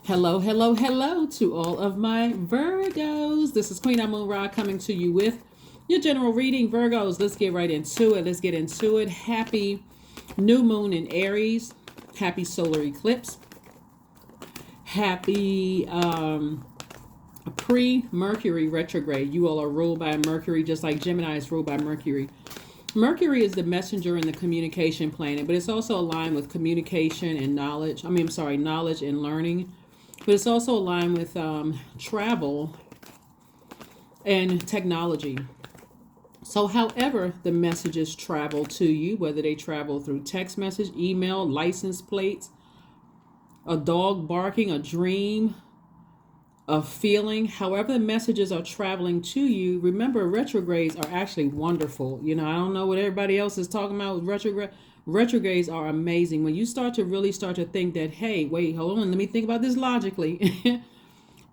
Hello, hello, hello to all of my Virgos. This is Queen Moon Ra coming to you with your general reading. Virgos, let's get right into it. Let's get into it. Happy new moon in Aries. Happy solar eclipse. Happy pre-Mercury retrograde. You all are ruled by Mercury, just like Gemini is ruled by Mercury. Mercury is the messenger and the communication planet, but it's also aligned with communication and knowledge. Knowledge and learning. But it's also aligned with travel and technology. So however the messages travel to you, whether they travel through text message, email, license plates, a dog barking, a dream, a feeling, however the messages are traveling to you, remember retrogrades are actually wonderful. I don't know what everybody else is talking about with retrograde. Retrogrades are amazing. When you start to think that, hey, wait, hold on, let me think about this logically.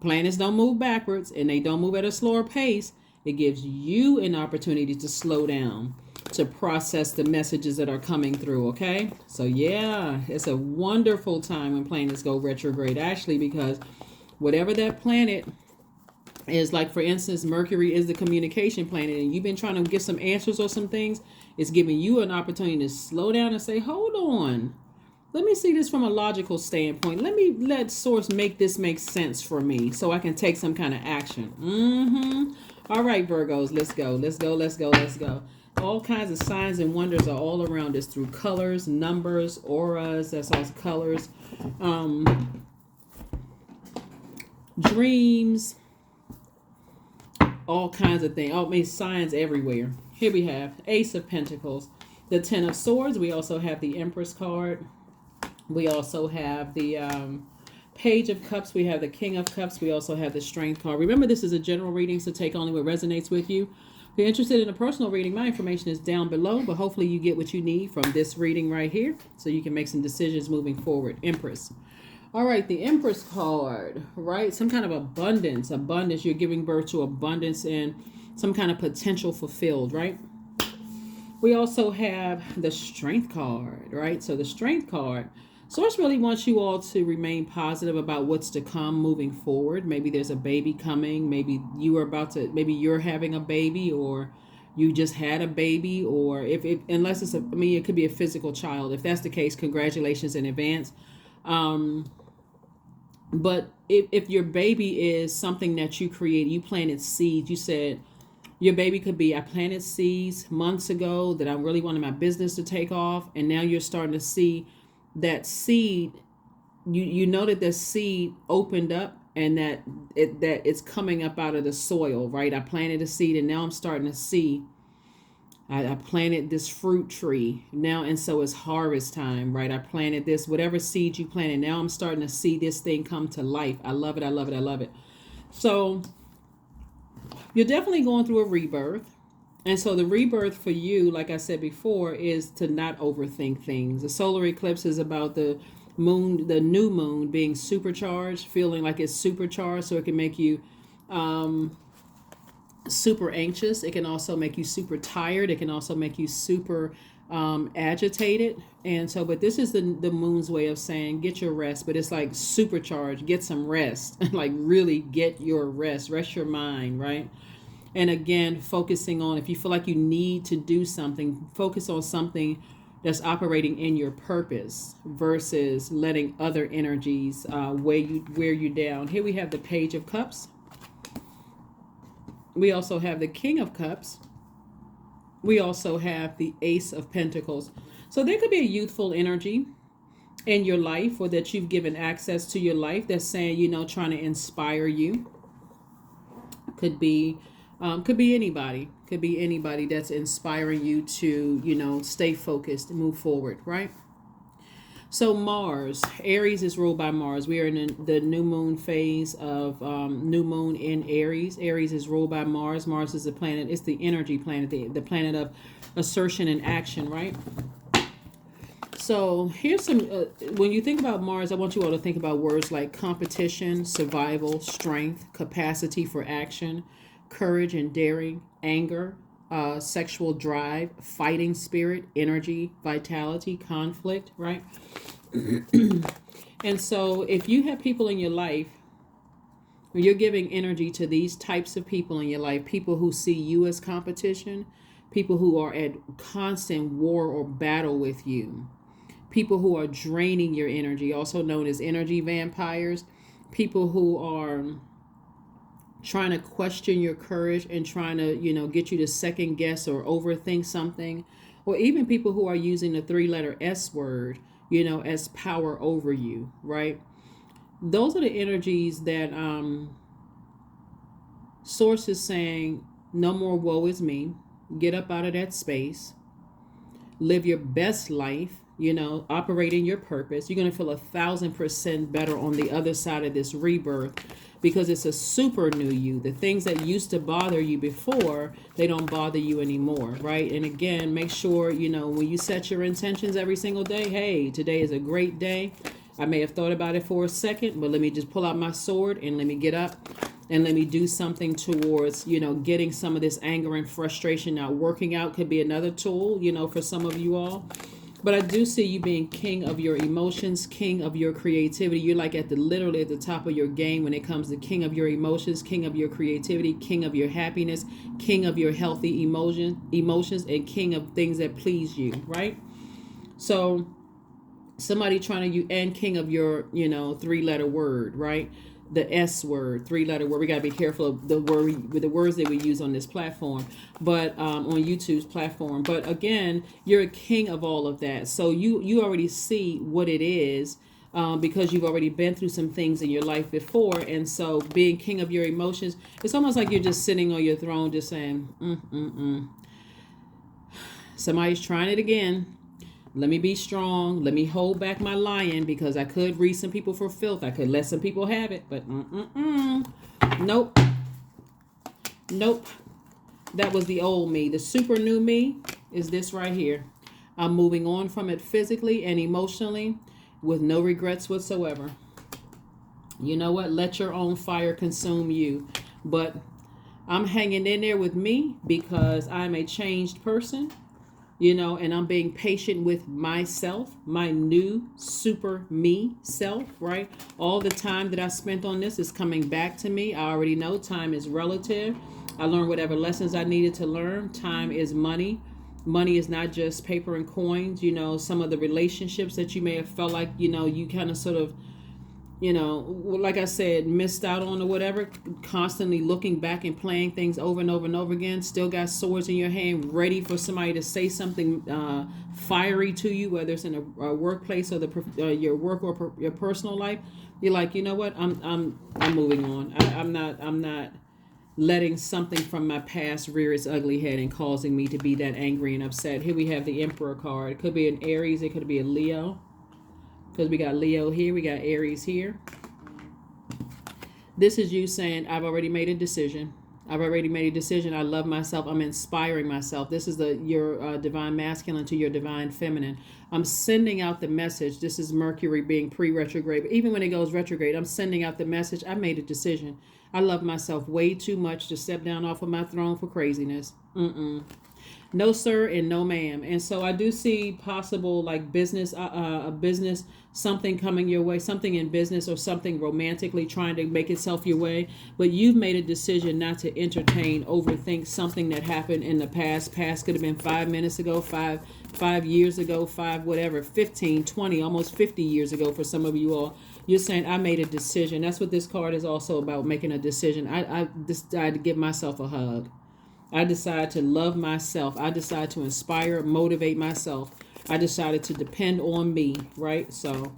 Planets don't move backwards and they don't move at a slower pace. It gives you an opportunity to slow down, to process the messages that are coming through, okay? So yeah, it's a wonderful time when planets go retrograde, actually, because whatever that planet is, like for instance, Mercury is the communication planet, and you've been trying to get some answers or some things, it's giving you an opportunity to slow down and say, hold on, let me see this from a logical standpoint. Let source make this make sense for me so I can take some kind of action. All right, Virgos, let's go. All kinds of signs and wonders are all around us through colors, numbers, auras. That's all colors. Dreams, all kinds of things. Signs everywhere. Here we have Ace of Pentacles, the Ten of Swords. We also have the Empress card. We also have the Page of Cups. We have the King of Cups. We also have the Strength card. Remember, this is a general reading, so take only what resonates with you. If you're interested in a personal reading, my information is down below, but hopefully you get what you need from this reading right here so you can make some decisions moving forward. Empress. All right, the Empress card, right? Some kind of abundance. You're giving birth to abundance and some kind of potential fulfilled, right? We also have the Strength card, right? So the Strength card, Source really wants you all to remain positive about what's to come moving forward. Maybe there's a baby coming. Maybe you're having a baby, or you just had a baby, or unless it could be a physical child. If that's the case, congratulations in advance. But if your baby is something that you created, you planted seeds, you said your baby could be, I planted seeds months ago that I really wanted my business to take off. And now you're starting to see that seed, you know that the seed opened up and that it's coming up out of the soil, right? I planted a seed and now I'm starting to see I planted this fruit tree now, and so it's harvest time, right? I planted this, whatever seed you planted. Now I'm starting to see this thing come to life. I love it. So you're definitely going through a rebirth. And so the rebirth for you, like I said before, is to not overthink things. The solar eclipse is about the moon, the new moon being supercharged, feeling like it's supercharged, so it can make you super anxious. It can also make you super tired. It can also make you super agitated. And so, but this is the moon's way of saying get your rest, but it's like supercharged, get some rest. Like really get your rest your mind, right? And again, focusing on, if you feel like you need to do something, focus on something that's operating in your purpose versus letting other energies wear you down. Here we have the Page of Cups. We also have the King of Cups. We also have the Ace of Pentacles. So there could be a youthful energy in your life, or that you've given access to your life that's saying, trying to inspire you. Could be anybody. Could be anybody that's inspiring you to, stay focused and move forward, right? So Mars, Aries is ruled by Mars. We are in the new moon phase of new moon in Aries. Aries is ruled by Mars. Mars is the planet. It's the energy planet, the planet of assertion and action, right? So here's some, when you think about Mars, I want you all to think about words like competition, survival, strength, capacity for action, courage and daring, anger, sexual drive, fighting spirit, energy, vitality, conflict, right? And so if you have people in your life, you're giving energy to these types of people in your life, people who see you as competition, people who are at constant war or battle with you, people who are draining your energy, also known as energy vampires, people who are trying to question your courage and trying to, get you to second guess or overthink something, or even people who are using the 3-letter S word, as power over you, right? Those are the energies that Source is saying, no more woe is me. Get up out of that space. Live your best life, operate in your purpose. You're going to feel 1,000% better on the other side of this rebirth, because it's a super new you. The things that used to bother you before, they don't bother you anymore, right? And again, make sure, when you set your intentions every single day, hey, today is a great day. I may have thought about it for a second, but let me just pull out my sword and let me get up and let me do something towards, getting some of this anger and frustration out. Working out could be another tool, for some of you all. But I do see you being king of your emotions, king of your creativity. You're like literally at the top of your game when it comes to king of your emotions, king of your creativity, king of your happiness, king of your healthy emotions, and king of things that please you, right? So somebody trying to, and king of your, 3-letter word, right? The S word, 3-letter word. We got to be careful of the with the words that we use on this platform, but on YouTube's platform. But again, you're a king of all of that. So you already see what it is, because you've already been through some things in your life before. And so being king of your emotions, it's almost like you're just sitting on your throne, just saying, somebody's trying it again. Let me be strong. Let me hold back my lion, because I could read some people for filth. I could let some people have it, but nope. Nope. That was the old me. The super new me is this right here. I'm moving on from it physically and emotionally with no regrets whatsoever. You know what? Let your own fire consume you. But I'm hanging in there with me because I'm a changed person. And I'm being patient with myself, my new super me self, right? All the time that I spent on this is coming back to me. I already know time is relative. I learned whatever lessons I needed to learn. Time is money. Money is not just paper and coins. Some of the relationships that you may have felt like, you kind of sort of, like I said, missed out on or whatever, constantly looking back and playing things over and over and over again, still got swords in your hand, ready for somebody to say something fiery to you, whether it's in a workplace or your work or your personal life. You're like, you know what, I'm moving on. I'm not letting something from my past rear its ugly head and causing me to be that angry and upset. Here we have the Emperor card. It could be an Aries, it could be a Leo. Because we got Leo here, we got Aries here. This is you saying, I've already made a decision. I've already made a decision. I love myself. I'm inspiring myself. This is your divine masculine to your divine feminine. I'm sending out the message. This is Mercury being pre-retrograde. But even when it goes retrograde, I'm sending out the message. I made a decision. I love myself way too much to step down off of my throne for craziness. No sir and no ma'am. And so I do see possible like business, a business, something coming your way, something in business or something romantically trying to make itself your way. But you've made a decision not to entertain, overthink something that happened in the past. Past could have been 5 minutes ago, five years ago, 15, 20, almost 50 years ago for some of you all. You're saying, I made a decision. That's what this card is also about, making a decision. I decided to give myself a hug. I decided to love myself. I decided to inspire, motivate myself. I decided to depend on me, right? So,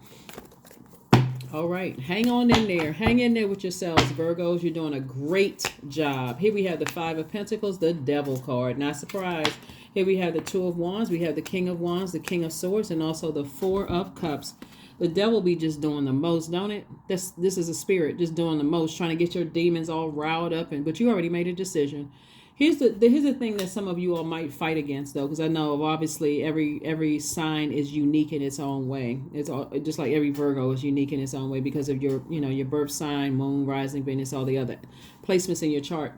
all right. Hang on in there. Hang in there with yourselves, Virgos. You're doing a great job. Here we have the 5 of Pentacles, the Devil card. Not surprised. Here we have the 2 of Wands. We have the King of Wands, the King of Swords, and also the 4 of Cups. The devil be just doing the most, don't it? This is a spirit just doing the most, trying to get your demons all riled up. But you already made a decision. Here's the thing that some of you all might fight against, though, because I know obviously every sign is unique in its own way. It's all, just like every Virgo is unique in its own way because of your birth sign, moon, rising, Venus, all the other placements in your chart.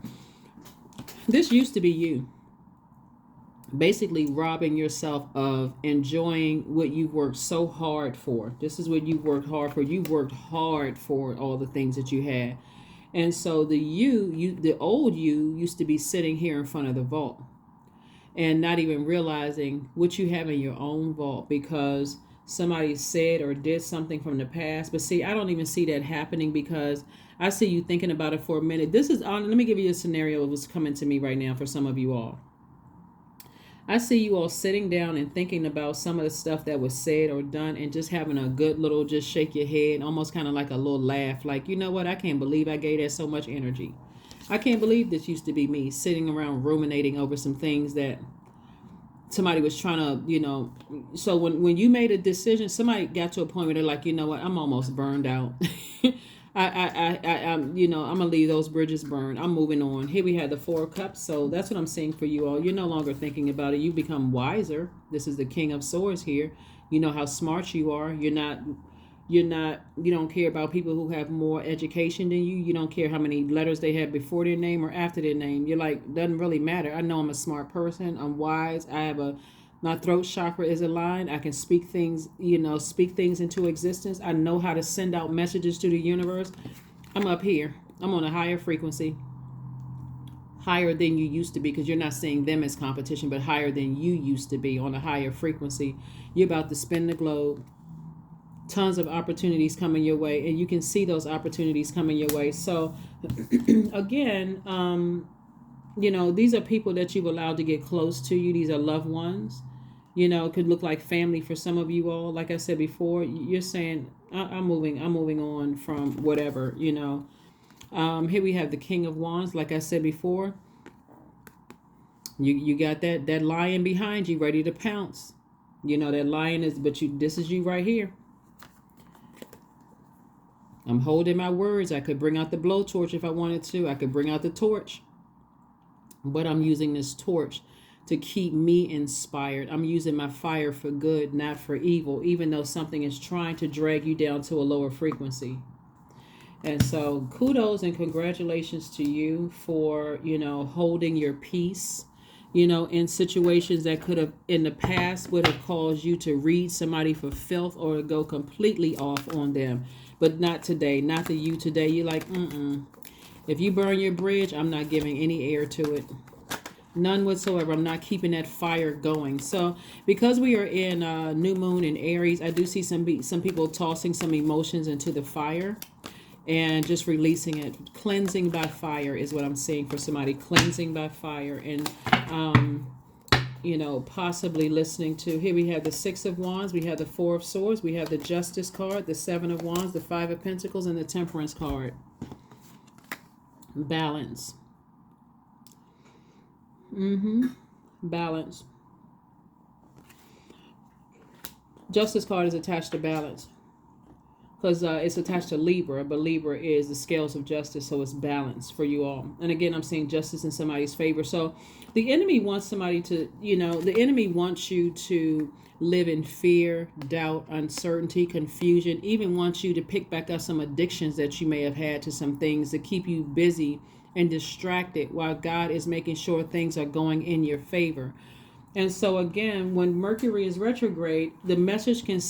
This used to be you. basically robbing yourself of enjoying what you worked so hard for. This is what you worked hard for. You worked hard for all the things that you had. And so the old you used to be sitting here in front of the vault and not even realizing what you have in your own vault because somebody said or did something from the past. But see, I don't even see that happening because I see you thinking about it for a minute. This is let me give you a scenario that was coming to me right now for some of you all. I see you all sitting down and thinking about some of the stuff that was said or done and just having a good little just shake your head, almost kind of like a little laugh. Like, you know what? I can't believe I gave that so much energy. I can't believe this used to be me sitting around ruminating over some things that somebody was trying to, so when you made a decision, somebody got to a point where they're like, you know what? I'm almost burned out. I'm gonna leave those bridges burned. I'm moving on. Here we have the Four of Cups. So that's what I'm saying for you all. You're no longer thinking about it. You become wiser. This is the King of Swords here. You know how smart you are. You don't care about people who have more education than you. You don't care how many letters they have before their name or after their name. You're like, doesn't really matter. I know I'm a smart person. I'm wise. My throat chakra is aligned. I can speak things into existence. I know how to send out messages to the universe. I'm up here. I'm on a higher frequency. Higher than you used to be, because you're not seeing them as competition, but higher than you used to be on a higher frequency. You're about to spin the globe. Tons of opportunities coming your way, and you can see those opportunities coming your way. So again, these are people that you've allowed to get close to you. These are loved ones. Could look like family for some of you all. Like I said before, you're saying, I'm moving on from whatever, Here we have the King of Wands. Like I said before, you got that lion behind you ready to pounce. That lion this is you right here. I'm holding my words. I could bring out the blowtorch if I wanted to. I could bring out the torch. But I'm using this torch to keep me inspired. I'm using my fire for good, not for evil, even though something is trying to drag you down to a lower frequency. And so kudos and congratulations to you for, holding your peace, in situations that could have in the past would have caused you to read somebody for filth or to go completely off on them. But not today, not the you today. You're like, if you burn your bridge, I'm not giving any air to it. None whatsoever. I'm not keeping that fire going. So because we are in new moon in Aries, I do see some people tossing some emotions into the fire and just releasing it. Cleansing by fire is what I'm saying for somebody. Cleansing by fire and, possibly listening to. Here we have the Six of Wands. We have the Four of Swords. We have the Justice card, the Seven of Wands, the Five of Pentacles, and the Temperance card. Balance. Balance. Justice card is attached to balance because it's attached to Libra, but Libra is the scales of justice, so it's balance for you all. And again, I'm seeing justice in somebody's favor. So the enemy wants somebody to, the enemy wants you to live in fear, doubt, uncertainty, confusion, even wants you to pick back up some addictions that you may have had to some things to keep you busy and distracted while God is making sure things are going in your favor. And so again, when Mercury is retrograde, the messages can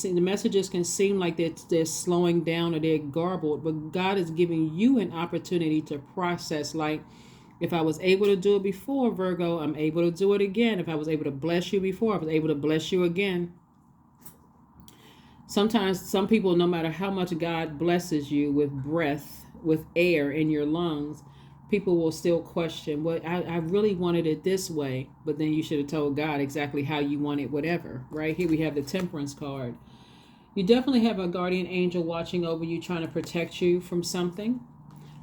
seem like they're slowing down or they're garbled, but God is giving you an opportunity to process. Like, if I was able to do it before, Virgo, I'm able to do it again. If I was able to bless you before, I was able to bless you again. Sometimes some people, no matter how much God blesses you with breath, with air in your lungs, people will still question, well, I really wanted it this way, but then you should have told God exactly how you want it, whatever. Right here we have the Temperance card. You definitely have a guardian angel watching over you, trying to protect you from something,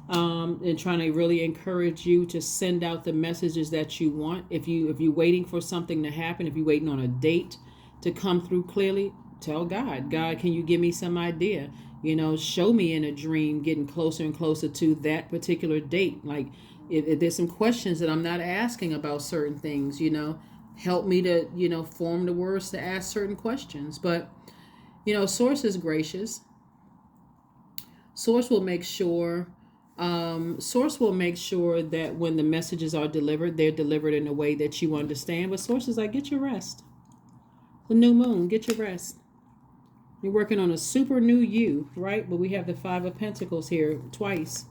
and trying to really encourage you to send out the messages that you want. If you're waiting for something to happen, if you're waiting on a date to come through clearly, tell God, can you give me some idea? Show me in a dream getting closer and closer to that particular date. Like, if there's some questions that I'm not asking about certain things, help me to, form the words to ask certain questions. But, Source is gracious. Source will make sure Source will make sure that when the messages are delivered, they're delivered in a way that you understand. But Source is like, get your rest. The new moon, get your rest. You're working on a super new you, right? But we have the Five of Pentacles here twice.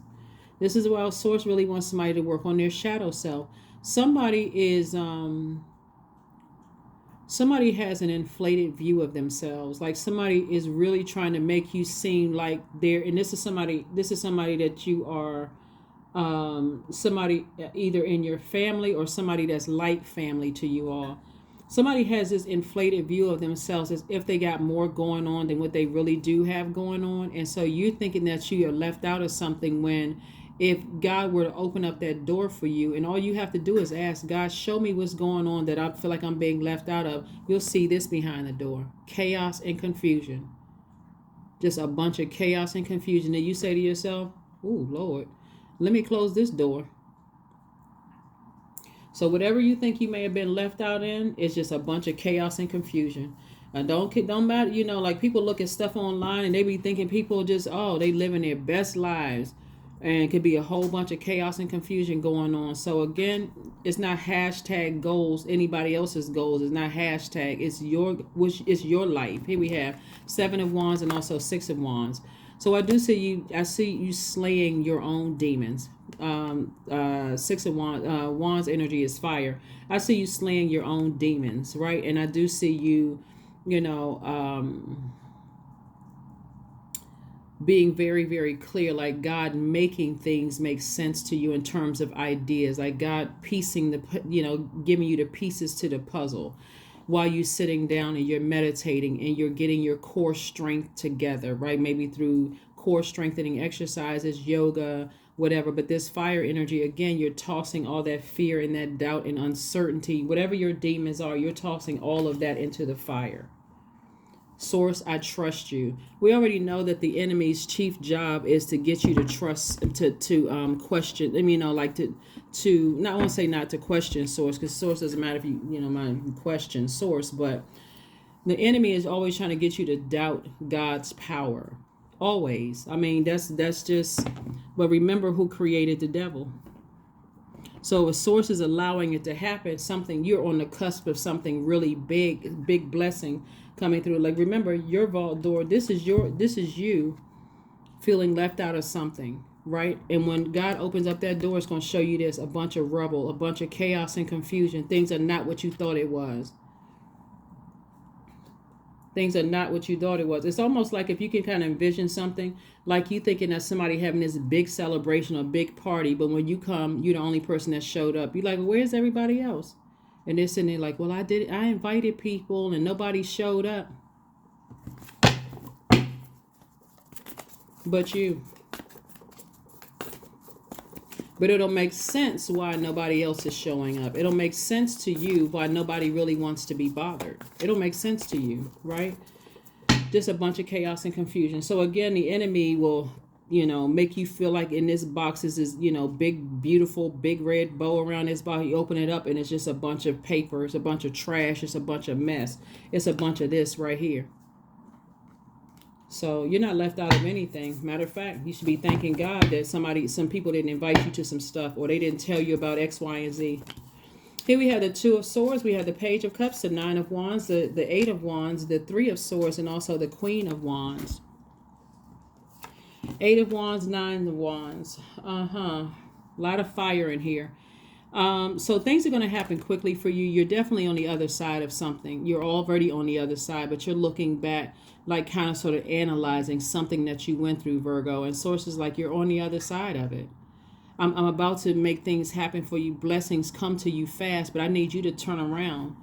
This is why Source really wants somebody to work on their shadow self. Somebody has an inflated view of themselves. Like somebody is really trying to make you seem like they're, and this is somebody that you are, somebody either in your family or somebody that's like family to you all. Somebody has this inflated view of themselves as if they got more going on than what they really do have going on. And so you're thinking that you are left out of something, when if God were to open up that door for you, and all you have to do is ask God, show me what's going on that I feel like I'm being left out of, you'll see this behind the door. Chaos and confusion. Just a bunch of chaos and confusion. And you say to yourself, oh, Lord, let me close this door. So whatever you think you may have been left out in, it's just a bunch of chaos and confusion. And don't matter, like people look at stuff online and they be thinking people just, they living their best lives. And it could be a whole bunch of chaos and confusion going on. So again, it's not hashtag goals, anybody else's goals. It's not hashtag, it's your life. Here we have Seven of Wands and also Six of Wands. So I see you slaying your own demons. Six of Wands, Wands energy is fire. I see you slaying your own demons, right? And I do see you, being very, very clear, like God making things make sense to you in terms of ideas, like God piecing giving you the pieces to the puzzle while you're sitting down and you're meditating and you're getting your core strength together, right? Maybe through core strengthening exercises, yoga, whatever. But this fire energy, again, you're tossing all that fear and that doubt and uncertainty, whatever your demons are, you're tossing all of that into the fire. Source, I trust you. We already know that the enemy's chief job is to get you to trust, to question. To not want to say not to question Source, because Source doesn't matter if you mind you question Source, but the enemy is always trying to get you to doubt God's power. Always. I mean, that's just. But remember who created the devil. So if Source is allowing it to happen, something, you're on the cusp of something really big blessing coming through. Like, remember, your vault door, this is you feeling left out of something, right? And when God opens up that door, it's going to show you this, a bunch of rubble, a bunch of chaos and confusion. Things are not what you thought it was. Things are not what you thought it was. It's almost like if you can kind of envision something, like you thinking that somebody having this big celebration or big party, but when you come, you're the only person that showed up. You're like, well, where's everybody else? And they're sitting there like, well, I invited people and nobody showed up. But you. But it'll make sense why nobody else is showing up. It'll make sense to you why nobody really wants to be bothered. It'll make sense to you, right? Just a bunch of chaos and confusion. So again, the enemy will, make you feel like in this box is this, big, beautiful, big red bow around this box. You open it up and it's just a bunch of paper. It's a bunch of trash. It's a bunch of mess. It's a bunch of this right here. So you're not left out of anything. Matter of fact, you should be thanking God that some people didn't invite you to some stuff, or they didn't tell you about X, Y, and Z. Here we have the Two of Swords. We have the Page of Cups, the Nine of Wands, the Eight of Wands, the Three of Swords, and also the Queen of Wands. Eight of Wands, Nine of Wands. A lot of fire in here. So things are going to happen quickly for you. You're definitely on the other side of something. You're already on the other side, but you're looking back, like kind of sort of analyzing something that you went through, Virgo. And Sources like you're on the other side of it. I'm about to make things happen for you. Blessings come to you fast, but I need you to turn around.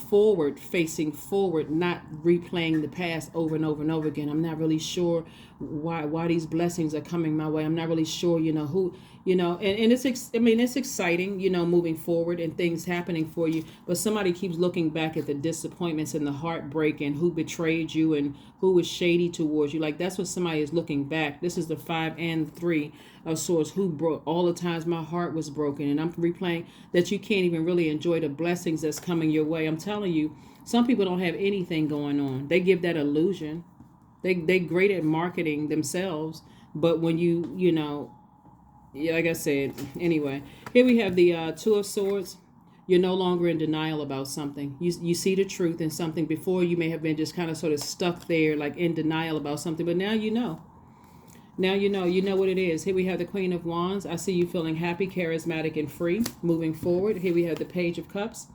Forward, facing forward, not replaying the past over and over and over again. I'm not really sure why these blessings are coming my way. I'm not really sure, who, and it's exciting, moving forward and things happening for you. But somebody keeps looking back at the disappointments and the heartbreak and who betrayed you and who was shady towards you. Like, that's what somebody is looking back. This is the 5 and 3 of Swords, who broke all the times my heart was broken. And I'm replaying that you can't even really enjoy the blessings that's coming your way. I'm telling you, some people don't have anything going on. They give that illusion. They great at marketing themselves, but when you Yeah, like I said, anyway, here we have the Two of Swords. You're no longer in denial about something. You see the truth in something. Before, you may have been just kind of sort of stuck there, like in denial about something, but now you know. Now you know what it is. Here we have the Queen of Wands. I see you feeling happy, charismatic, and free, moving forward. Here we have the Page of Cups.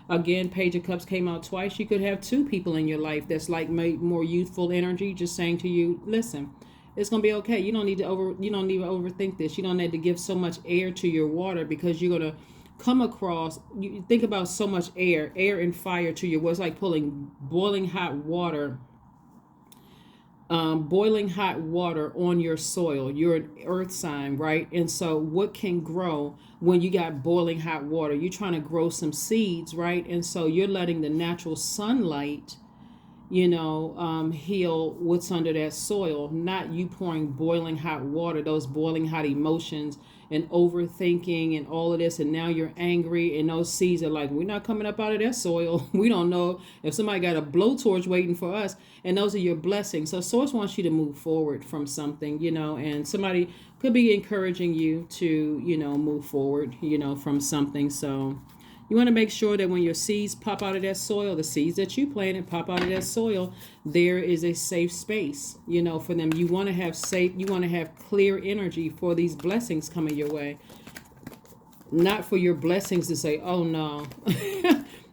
Again, Page of Cups came out twice. You could have two people in your life that's like more youthful energy, just saying to you, listen, it's gonna be okay. You don't need to overthink this. You don't need to give so much air to your water, because you're gonna come across, you think about so much air and fire to your water. It's like pulling boiling hot water on your soil. You're an earth sign, right? And so what can grow when you got boiling hot water? You're trying to grow some seeds, right? And so you're letting the natural sunlight, heal what's under that soil, not you pouring boiling hot water, those boiling hot emotions and overthinking and all of this. And now you're angry, and those seeds are like, we're not coming up out of that soil. We don't know if somebody got a blowtorch waiting for us. And those are your blessings. So Source wants you to move forward from something, and somebody could be encouraging you to, move forward, from something. So you want to make sure that when your seeds pop out of that soil, the seeds that you planted pop out of that soil, there is a safe space, for them. You want to have clear energy for these blessings coming your way. Not for your blessings to say, oh no,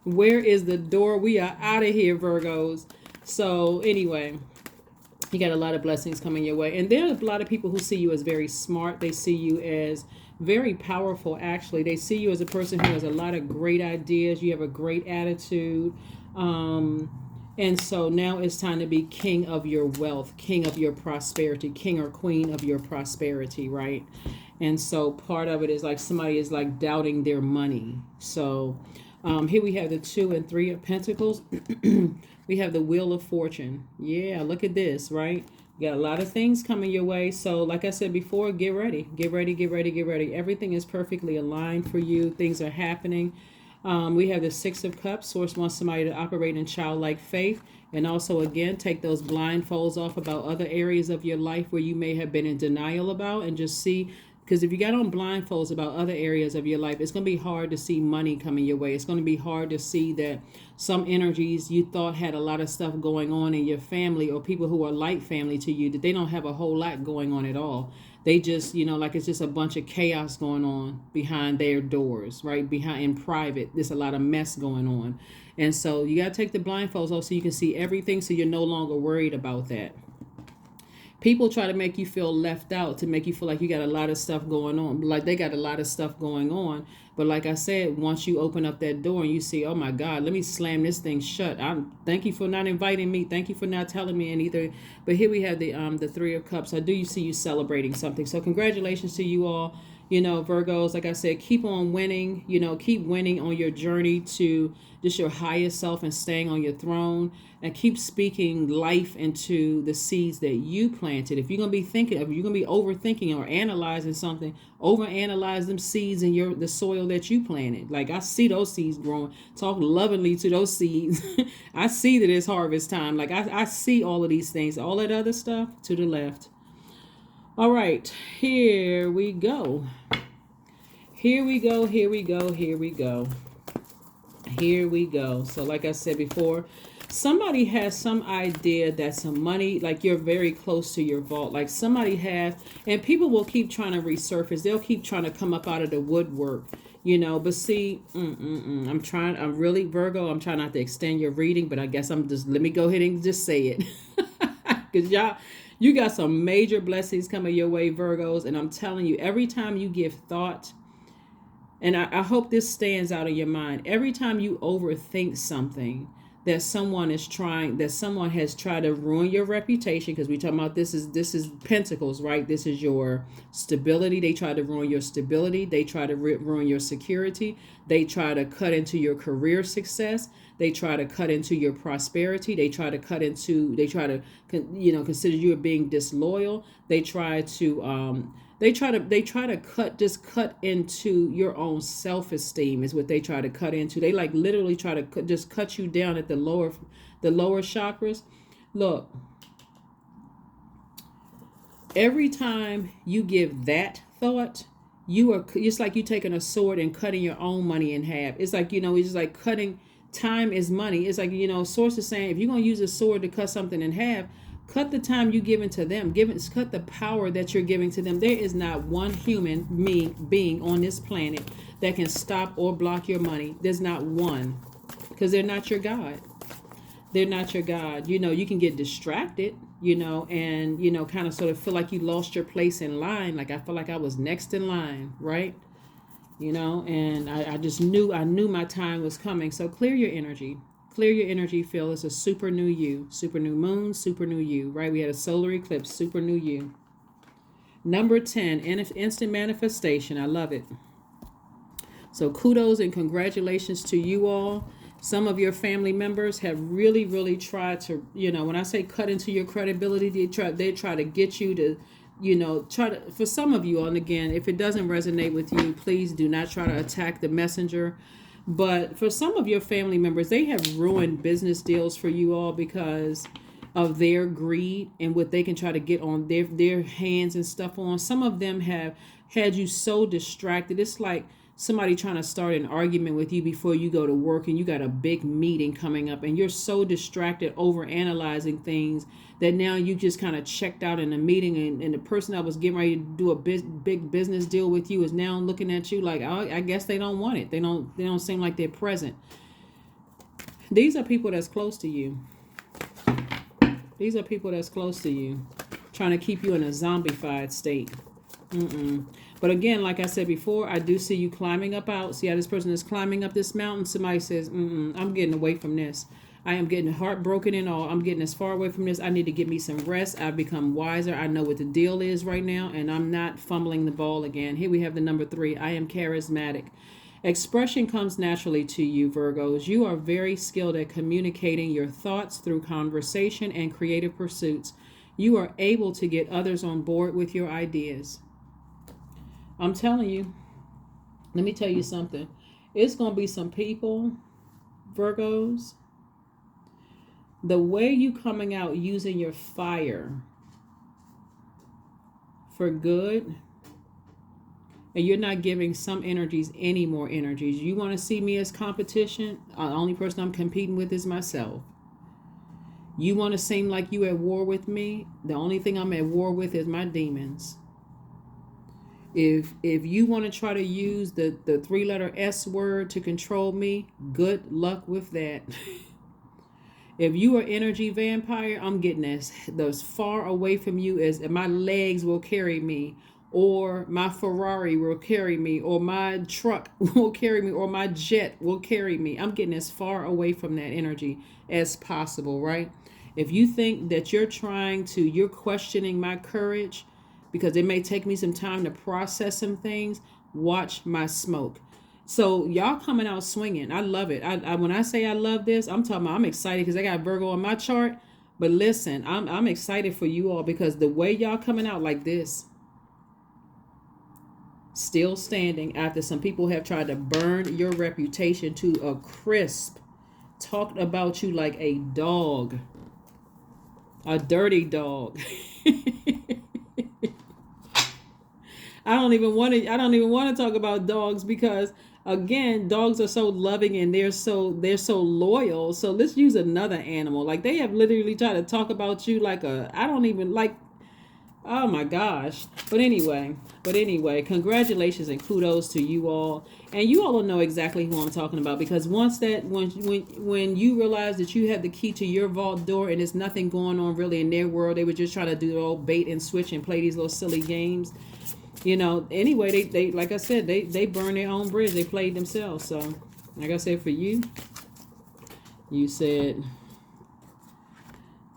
where is the door? We are out of here, Virgos. So anyway, you got a lot of blessings coming your way. And there are a lot of people who see you as very smart. They see you as very powerful, actually. They see you as a person who has a lot of great ideas. You have a great attitude. And so now it's time to be king of your wealth, king of your prosperity, king or queen of your prosperity, right? And so part of it is like somebody is like doubting their money. So here we have the 2 and 3 of Pentacles. We have the Wheel of Fortune. Yeah, look at this, right? You got a lot of things coming your way. So like I said before, get ready. Get ready, get ready, get ready. Everything is perfectly aligned for you. Things are happening. We have the 6 of Cups. Source wants somebody to operate in childlike faith. And also, again, take those blindfolds off about other areas of your life where you may have been in denial about, and just see. Because if you got on blindfolds about other areas of your life, it's going to be hard to see money coming your way. It's going to be hard to see that some energies you thought had a lot of stuff going on in your family, or people who are like family to you, that they don't have a whole lot going on at all. They just, like it's just a bunch of chaos going on behind their doors, right? Behind in private, there's a lot of mess going on. And so you got to take the blindfolds off so you can see everything, so you're no longer worried about that. People try to make you feel left out, to make you feel like you got a lot of stuff going on. Like they got a lot of stuff going on. But like I said, once you open up that door and you see, oh my God, let me slam this thing shut. Thank you for not inviting me. Thank you for not telling me anything. But here we have the 3 of Cups. I do see you celebrating something. So congratulations to you all. Virgos, like I said, keep on winning. Keep winning on your journey to just your highest self and staying on your throne. And keep speaking life into the seeds that you planted. If you're going to be thinking, if you're going to be overthinking or analyzing something, overanalyze them seeds in the soil that you planted. Like I see those seeds growing. Talk lovingly to those seeds. I see that it's harvest time. Like I see all of these things. All that other stuff to the left. All right, here we go. Here we go, here we go, here we go. Here we go. So like I said before, somebody has some idea that some money, like you're very close to your vault. Like somebody has, and people will keep trying to resurface. They'll keep trying to come up out of the woodwork, but see, I'm really, Virgo, I'm trying not to extend your reading, but I guess let me go ahead and just say it. Because you got some major blessings coming your way, Virgos. And I'm telling you, every time you give thought, and I hope this stands out in your mind, every time you overthink something that someone has tried to ruin your reputation, because we talking about this is Pentacles, right? This is your stability. They try to ruin your stability. They try to ruin your security. They try to cut into your career success. They try to cut into your prosperity. They try to consider you as being disloyal. They try to cut into your own self-esteem is what they try to cut into. They like literally try to just cut you down at the lower chakras. Look, every time you give that thought, it's like you taking a sword and cutting your own money in half. It's like, it's just like cutting. Time is money. It's like, source is saying, if you're going to use a sword to cut something in half, cut the time you giving to them. Cut the power that you're giving to them. There is not one human being on this planet that can stop or block your money. There's not one, because they're not your God. They're not your God. You can get distracted, and, kind of sort of feel like you lost your place in line. Like, I feel like I was next in line, right? And I just knew my time was coming. So clear your energy. Clear your energy, Phil. It's a super new you. Super new moon, super new you, right? We had a solar eclipse, super new you. Number 10, instant manifestation. I love it. So kudos and congratulations to you all. Some of your family members have really, really tried to, when I say cut into your credibility, they try to get you to, for some of you, and again, if it doesn't resonate with you, please do not try to attack the messenger. But for some of your family members, they have ruined business deals for you all because of their greed and what they can try to get on their hands and stuff on. Some of them have had you so distracted. It's like somebody trying to start an argument with you before you go to work and you got a big meeting coming up and you're so distracted over analyzing things that now you just kind of checked out in a meeting, and the person that was getting ready to do a big business deal with you is now looking at you like, oh, I guess they don't want it. They don't seem like they're present. These are people that's close to you. These are people that's close to you, trying to keep you in a zombified state. But again, like I said before, I do see you climbing up out. See how this person is climbing up this mountain? Somebody says, I'm getting away from this. I am getting heartbroken and all. I'm getting as far away from this. I need to get me some rest. I've become wiser. I know what the deal is right now, and I'm not fumbling the ball again. Here we have the number 3. I am charismatic. Expression comes naturally to you, Virgos. You are very skilled at communicating your thoughts through conversation and creative pursuits. You are able to get others on board with your ideas. I'm telling you, let me tell you something. It's going to be some people, Virgos, the way you coming out using your fire for good, and you're not giving some energies any more energies. You want to see me as competition? The only person I'm competing with is myself. You want to seem like you at war with me? The only thing I'm at war with is my demons. If you want to try to use the 3-letter S word to control me, good luck with that. If you are energy vampire, I'm getting as far away from you as my legs will carry me, or my Ferrari will carry me, or my truck will carry me, or my jet will carry me. I'm getting as far away from that energy as possible, right? If you think that you're questioning my courage, because it may take me some time to process some things, watch my smoke. So y'all coming out swinging. I love it. I when I say I love this, I'm talking about I'm excited because I got Virgo on my chart. But listen, I'm excited for you all because the way y'all coming out like this, still standing after some people have tried to burn your reputation to a crisp, talked about you like a dog, a dirty dog. I don't even want to talk about dogs because, again, dogs are so loving and they're so loyal. So let's use another animal. Like, they have literally tried to talk about you like oh my gosh. But anyway, congratulations and kudos to you all. And you all will know exactly who I'm talking about, because when you realize that you have the key to your vault door and there's nothing going on really in their world, they were just trying to do the old bait and switch and play these little silly games. Anyway, they like I said, they burn their own bridge. They played themselves. So, like I said, for you said,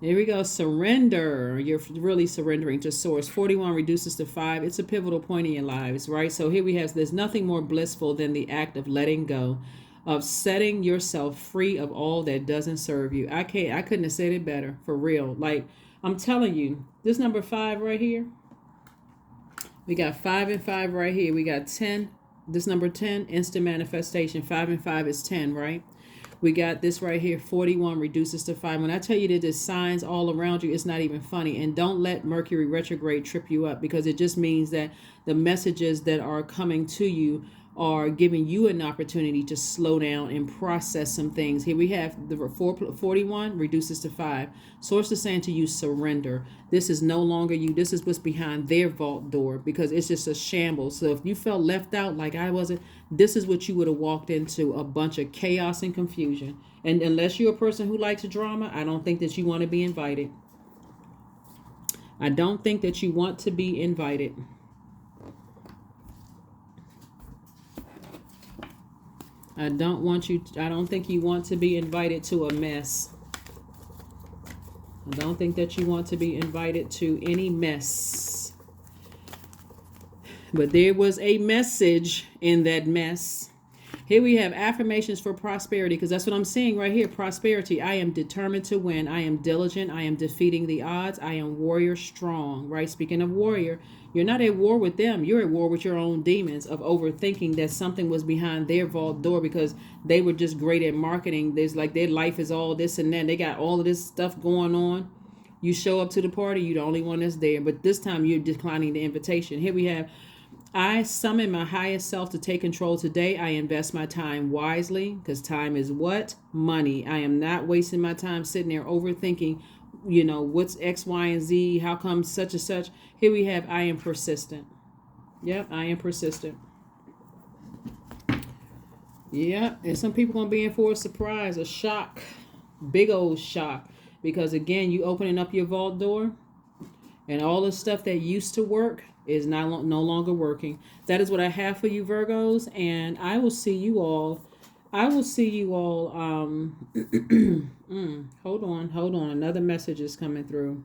here we go, surrender. You're really surrendering to source. 41 reduces to 5. It's a pivotal point in your lives, right? So here we have, there's nothing more blissful than the act of letting go, of setting yourself free of all that doesn't serve you. I couldn't have said it better, for real. Like, I'm telling you, this number 5 right here, we got 5 and 5 right here. We got 10. This number 10, instant manifestation. 5 and 5 is 10, right? We got this right here, 41 reduces to 5. When I tell you that there's signs all around you, it's not even funny. And don't let Mercury retrograde trip you up, because it just means that the messages that are coming to you are giving you an opportunity to slow down and process some things. Here we have the 41 reduces to 5. Source is saying to you, surrender. This is no longer you. This is what's behind their vault door, because it's just a shambles. So if you felt left out like I wasn't, this is what you would have walked into, a bunch of chaos and confusion. And unless you're a person who likes drama, I don't think that you want to be invited. I don't think that you want to be invited. I don't think you want to be invited to a mess. I don't think that you want to be invited to any mess. But there was a message in that mess. Here we have affirmations for prosperity, because that's what I'm seeing right here. Prosperity. I am determined to win. I am diligent. I am defeating the odds. I am warrior strong, right? Speaking of warrior, you're not at war with them. You're at war with your own demons of overthinking that something was behind their vault door because they were just great at marketing. There's like their life is all this and that. They got all of this stuff going on. You show up to the party, you're the only one that's there. But this time you're declining the invitation. Here we have, I summon my highest self to take control today. I invest my time wisely, because time is what? Money. I am not wasting my time sitting there overthinking, what's X, Y, and Z? How come such and such? Here we have, I am persistent. Yep, I am persistent. Yep, and some people going to be in for a surprise, a shock, big old shock. Because again, you opening up your vault door and all the stuff that used to work is no longer working. That is what I have for you, Virgos, and I will see you all. Hold on. Another message is coming through.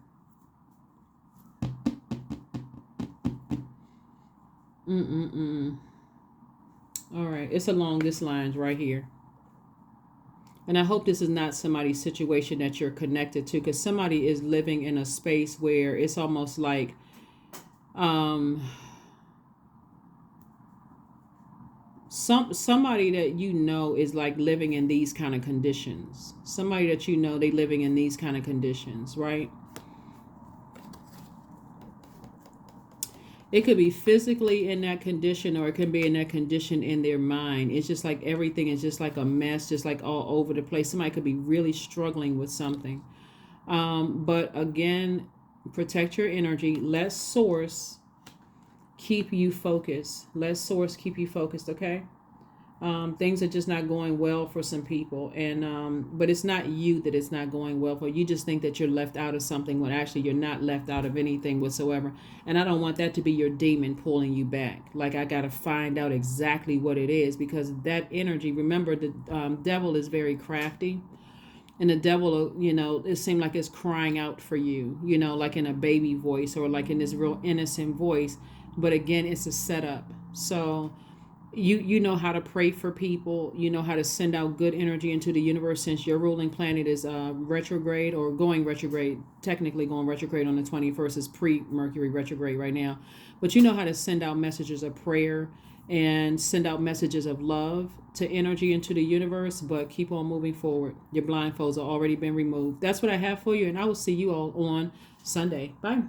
All right, it's along this lines right here. And I hope this is not somebody's situation that you're connected to, because somebody is living in a space where it's almost like somebody that is like living in these kind of conditions. Somebody that they living in these kind of conditions, right? It could be physically in that condition, or it can be in that condition in their mind. It's just like everything is just like a mess, just like all over the place. Somebody could be really struggling with something. But again, protect your energy. Let source keep you focused. Let source keep you focused, okay? Things are just not going well for some people, and but it's not you that it's not going well for. You just think that you're left out of something when actually you're not left out of anything whatsoever. And I don't want that to be your demon pulling you back. Like, I got to find out exactly what it is, because that energy, remember, the devil is very crafty, and the devil, it seemed like it's crying out for you, like in a baby voice or like in this real innocent voice. But again, it's a setup. So you know how to pray for people. You know how to send out good energy into the universe, since your ruling planet is retrograde, or going retrograde. Technically going retrograde on the 21st is pre-Mercury retrograde right now. But you know how to send out messages of prayer and send out messages of love to energy into the universe. But keep on moving forward. Your blindfolds have already been removed. That's what I have for you, and I will see you all on Sunday. Bye.